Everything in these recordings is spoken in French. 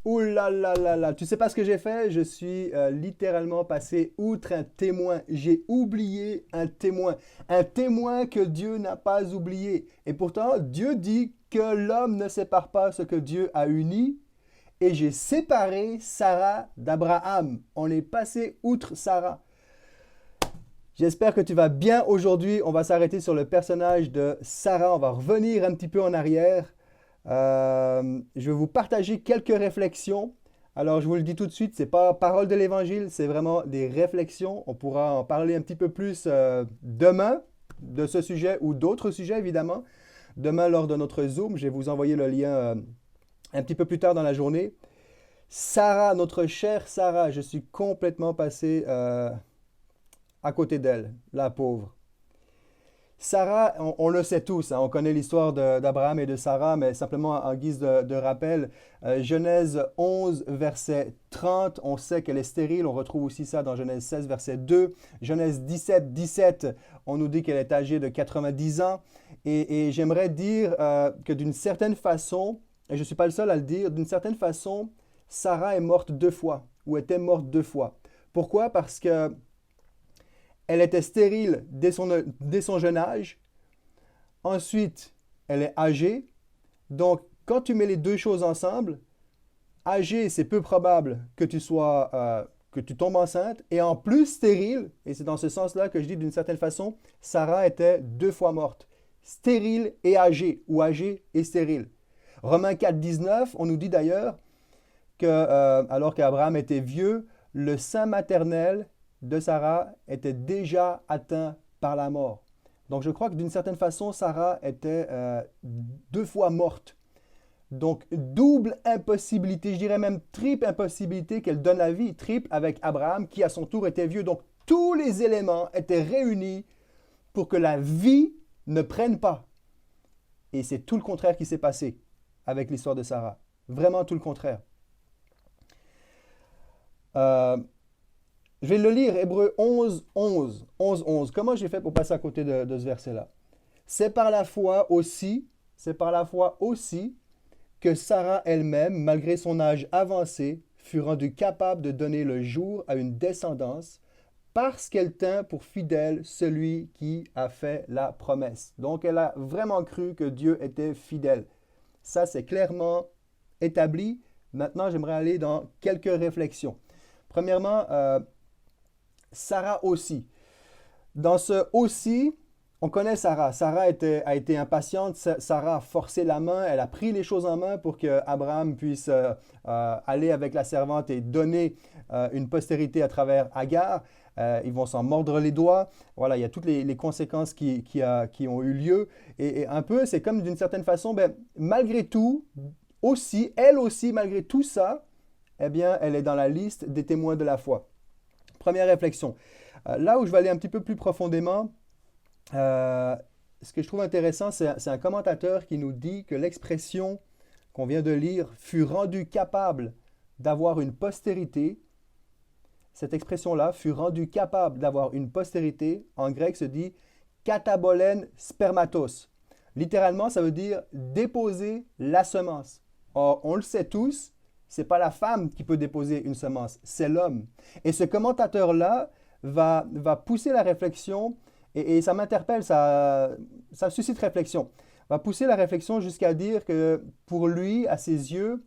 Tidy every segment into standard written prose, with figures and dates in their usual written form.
Ouh là là là là, tu sais pas ce que j'ai fait? Je suis littéralement passé outre un témoin. J'ai oublié un témoin. Un témoin que Dieu n'a pas oublié. Et pourtant, Dieu dit que l'homme ne sépare pas ce que Dieu a uni. Et j'ai séparé Sarah d'Abraham. On est passé outre Sarah. J'espère que tu vas bien aujourd'hui. On va s'arrêter sur le personnage de Sarah. On va revenir un petit peu en arrière. Je vais vous partager quelques réflexions. Alors, je vous le dis tout de suite, ce n'est pas parole de l'Évangile, c'est vraiment des réflexions. On pourra en parler un petit peu plus demain de ce sujet ou d'autres sujets, évidemment. Demain, lors de notre Zoom, je vais vous envoyer le lien un petit peu plus tard dans la journée. Sarah, notre chère Sarah, je suis complètement passé à côté d'elle, la pauvre. Sarah, on le sait tous, hein, on connaît l'histoire d'Abraham et de Sarah, mais simplement en guise de rappel, Genèse 11, verset 30, on sait qu'elle est stérile, on retrouve aussi ça dans Genèse 16, verset 2, Genèse 17, 17, on nous dit qu'elle est âgée de 90 ans, et j'aimerais dire que d'une certaine façon, et je ne suis pas le seul à le dire, d'une certaine façon, Sarah est morte deux fois, ou était morte deux fois. Pourquoi? Parce que elle était stérile dès son jeune âge. Ensuite, elle est âgée. Donc, quand tu mets les deux choses ensemble, âgée, c'est peu probable que que tu tombes enceinte. Et en plus, stérile, et c'est dans ce sens-là que je dis d'une certaine façon, Sarah était deux fois morte. Stérile et âgée, ou âgée et stérile. Romains 4, 19, on nous dit d'ailleurs que, alors qu'Abraham était vieux, le sein maternel de Sarah était déjà atteint par la mort. Donc je crois que d'une certaine façon, Sarah était deux fois morte. Donc double impossibilité, je dirais même triple impossibilité qu'elle donne la vie, triple avec Abraham qui à son tour était vieux. Donc tous les éléments étaient réunis pour que la vie ne prenne pas. Et c'est tout le contraire qui s'est passé avec l'histoire de Sarah. Vraiment tout le contraire. Euh, Je vais le lire, Hébreux 11, 11, 11, 11. Comment j'ai fait pour passer à côté de ce verset-là? C'est par la foi aussi, c'est par la foi aussi que Sarah elle-même, malgré son âge avancé, fut rendue capable de donner le jour à une descendance parce qu'elle tint pour fidèle celui qui a fait la promesse. Donc elle a vraiment cru que Dieu était fidèle. Ça, c'est clairement établi. Maintenant, j'aimerais aller dans quelques réflexions. Premièrement, Sarah aussi. Dans ce aussi, on connaît Sarah. Sarah a été impatiente. Sarah a forcé la main. Elle a pris les choses en main pour que Abraham puisse aller avec la servante et donner une postérité à travers Agar. Ils vont s'en mordre les doigts. Voilà, il y a toutes les conséquences qui ont eu lieu. Et un peu, c'est comme d'une certaine façon, ben, malgré tout, aussi, elle aussi, malgré tout ça, eh bien, elle est dans la liste des témoins de la foi. Première réflexion. Là où je vais aller un petit peu plus profondément, ce que je trouve intéressant, c'est un commentateur qui nous dit que l'expression qu'on vient de lire fut rendue capable d'avoir une postérité. Cette expression-là fut rendue capable d'avoir une postérité. En grec se dit katabolen spermatos. Littéralement, ça veut dire déposer la semence. Or, on le sait tous, c'est pas la femme qui peut déposer une semence, c'est l'homme. Et ce commentateur-là va pousser la réflexion, et ça m'interpelle, ça suscite réflexion, va pousser la réflexion jusqu'à dire que pour lui, à ses yeux,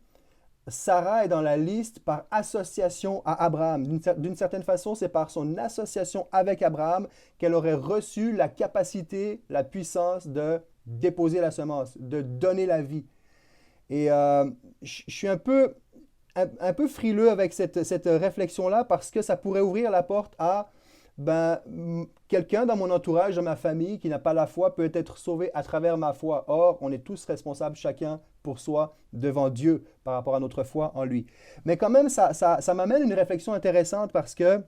Sarah est dans la liste par association à Abraham. D'une certaine façon, c'est par son association avec Abraham qu'elle aurait reçu la capacité, la puissance de déposer la semence, de donner la vie. Et je suis un peu frileux avec cette réflexion-là parce que ça pourrait ouvrir la porte à ben, quelqu'un dans mon entourage, dans ma famille, qui n'a pas la foi, peut être sauvé à travers ma foi. Or, on est tous responsables, chacun pour soi, devant Dieu, par rapport à notre foi en lui. Mais quand même, ça m'amène une réflexion intéressante parce que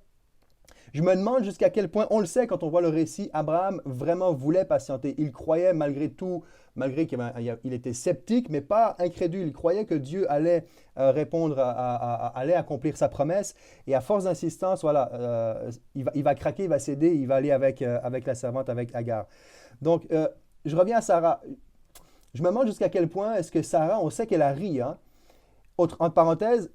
je me demande jusqu'à quel point, on le sait quand on voit le récit, Abraham vraiment voulait patienter. Il croyait malgré tout, malgré qu'il était sceptique, mais pas incrédule. Il croyait que Dieu allait répondre, allait accomplir sa promesse. Et à force d'insistance, voilà, il va craquer, il va céder, il va aller avec la servante, avec Agar. Donc, je reviens à Sarah. Je me demande jusqu'à quel point est-ce que Sarah, on sait qu'elle a ri, hein? Entre parenthèses,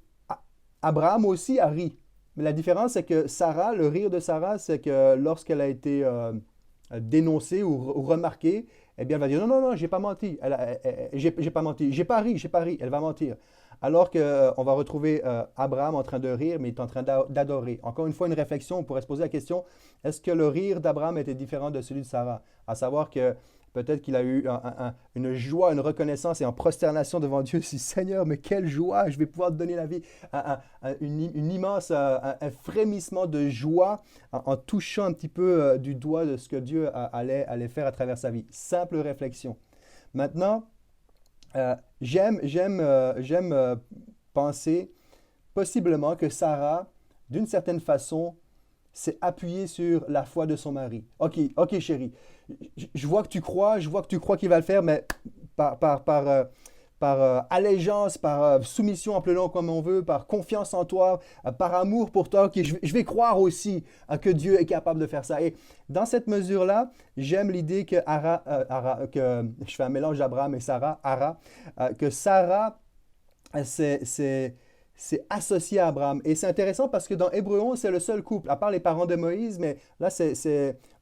Abraham aussi a ri. Mais la différence, c'est que Sarah, le rire de Sarah, c'est que lorsqu'elle a été dénoncée ou remarquée, eh bien, elle va dire non, non, non, j'ai pas menti. J'ai pas menti. J'ai pas ri, j'ai pas ri. Elle va mentir. Alors qu'on va retrouver Abraham en train de rire, mais il est en train d'adorer. Encore une fois, une réflexion, on pourrait se poser la question, est-ce que le rire d'Abraham était différent de celui de Sarah? À savoir que peut-être qu'il a eu une joie, une reconnaissance et en prosternation devant Dieu. Si Seigneur, mais quelle joie, je vais pouvoir te donner la vie. Une immense, un frémissement de joie en touchant un petit peu du doigt de ce que Dieu allait faire à travers sa vie. Simple réflexion. Maintenant, j'aime penser possiblement que Sarah, d'une certaine façon, s'est appuyée sur la foi de son mari. Ok, ok chérie, je vois que tu crois, qu'il va le faire, mais par allégeance, par soumission, appelons-le comme on veut, par confiance en toi, par amour pour toi, ok, je vais croire aussi que Dieu est capable de faire ça. Et dans cette mesure-là, j'aime l'idée que que je fais un mélange d'Abraham et Sarah, que Sarah, c'est associé à Abraham. Et c'est intéressant parce que dans Hébreu 11, c'est le seul couple, à part les parents de Moïse, mais là,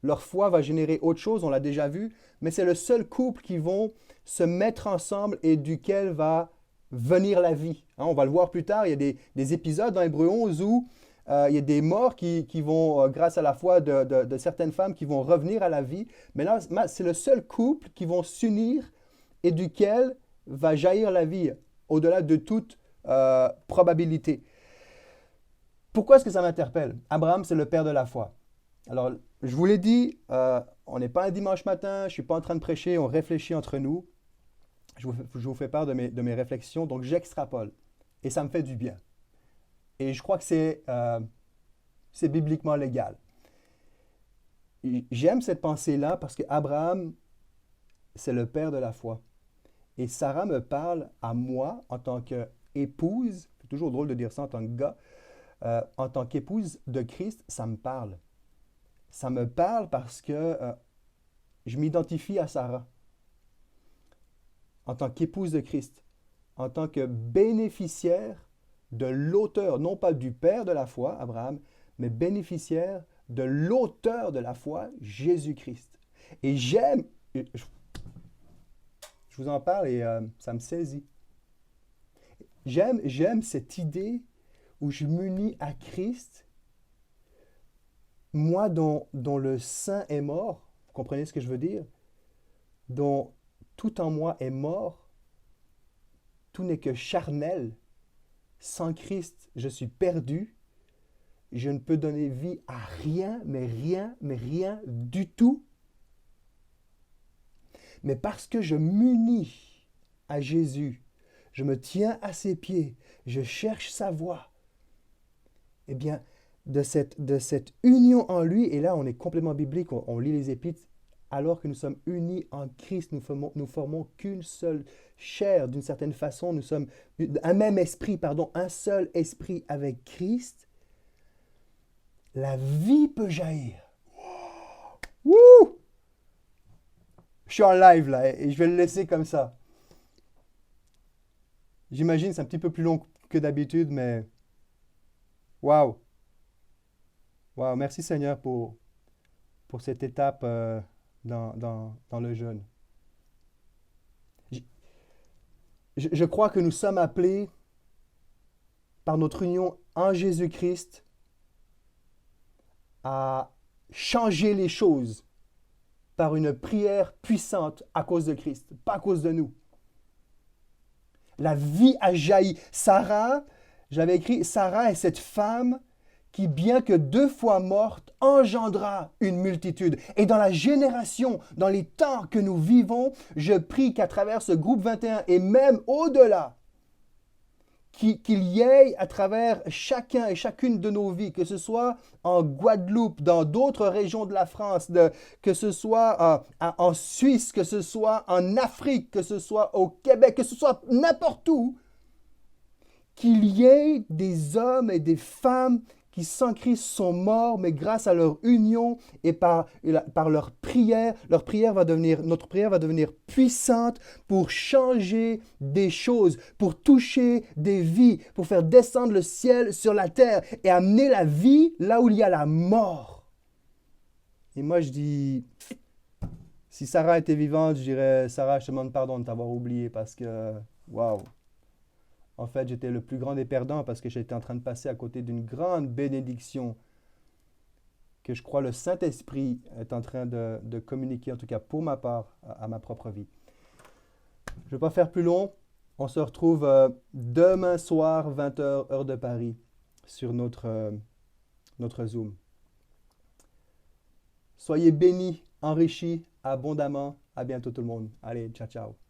leur foi va générer autre chose, on l'a déjà vu, mais c'est le seul couple qui vont se mettre ensemble et duquel va venir la vie. Hein, on va le voir plus tard, il y a des épisodes dans Hébreu 11 où il y a des morts qui vont, grâce à la foi de certaines femmes, qui vont revenir à la vie. Mais là, c'est le seul couple qui vont s'unir et duquel va jaillir la vie, au-delà de toute probabilité. Pourquoi est-ce que ça m'interpelle? Abraham, c'est le père de la foi. Alors, je vous l'ai dit, on n'est pas un dimanche matin, je ne suis pas en train de prêcher, on réfléchit entre nous. Je vous fais part de mes réflexions, donc j'extrapole. Et ça me fait du bien. Et je crois que c'est bibliquement légal. J'aime cette pensée-là parce que Abraham, c'est le père de la foi. Et Sarah me parle à moi en tant qu'épouse, c'est toujours drôle de dire ça en tant que gars, en tant qu'épouse de Christ, ça me parle. Ça me parle parce que je m'identifie à Sarah en tant qu'épouse de Christ, en tant que bénéficiaire de l'auteur, non pas du père de la foi, Abraham, mais bénéficiaire de l'auteur de la foi, Jésus-Christ. Et je vous en parle et ça me saisit. J'aime cette idée où je m'unis à Christ, moi dont le sein est mort, vous comprenez ce que je veux dire? Dont tout en moi est mort, tout n'est que charnel. Sans Christ, je suis perdu. Je ne peux donner vie à rien, mais rien du tout. Mais parce que je m'unis à Jésus, je me tiens à ses pieds, je cherche sa voie, eh bien, de cette union en lui, et là on est complètement biblique, on lit les Épîtres, alors que nous sommes unis en Christ, nous formons qu'une seule chair, d'une certaine façon, nous sommes un même esprit, un seul esprit avec Christ, la vie peut jaillir. Wouh! Je suis en live là, et je vais le laisser comme ça. J'imagine c'est un petit peu plus long que d'habitude, mais waouh! Waouh! Merci Seigneur pour cette étape dans le jeûne. Je crois que nous sommes appelés par notre union en Jésus-Christ à changer les choses par une prière puissante à cause de Christ, pas à cause de nous. La vie a jailli. Sarah, j'avais écrit, Sarah est cette femme qui, bien que 2 fois morte, engendra une multitude. Et dans la génération, dans les temps que nous vivons, je prie qu'à travers ce groupe 21 et même au-delà, qu'il y ait à travers chacun et chacune de nos vies, que ce soit en Guadeloupe, dans d'autres régions de la France, que ce soit en Suisse, que ce soit en Afrique, que ce soit au Québec, que ce soit n'importe où, qu'il y ait des hommes et des femmes qui sans Christ sont morts, mais grâce à leur union et par leur prière, notre prière va devenir puissante pour changer des choses, pour toucher des vies, pour faire descendre le ciel sur la terre et amener la vie là où il y a la mort. Et moi je dis, si Sarah était vivante, je dirais, Sarah, je te demande pardon de t'avoir oublié parce que, waouh. En fait, j'étais le plus grand des perdants parce que j'étais en train de passer à côté d'une grande bénédiction que je crois le Saint-Esprit est en train de communiquer, en tout cas pour ma part, à ma propre vie. Je ne vais pas faire plus long. On se retrouve demain soir, 20h, heure de Paris, sur notre Zoom. Soyez bénis, enrichis abondamment. À bientôt tout le monde. Allez, ciao, ciao.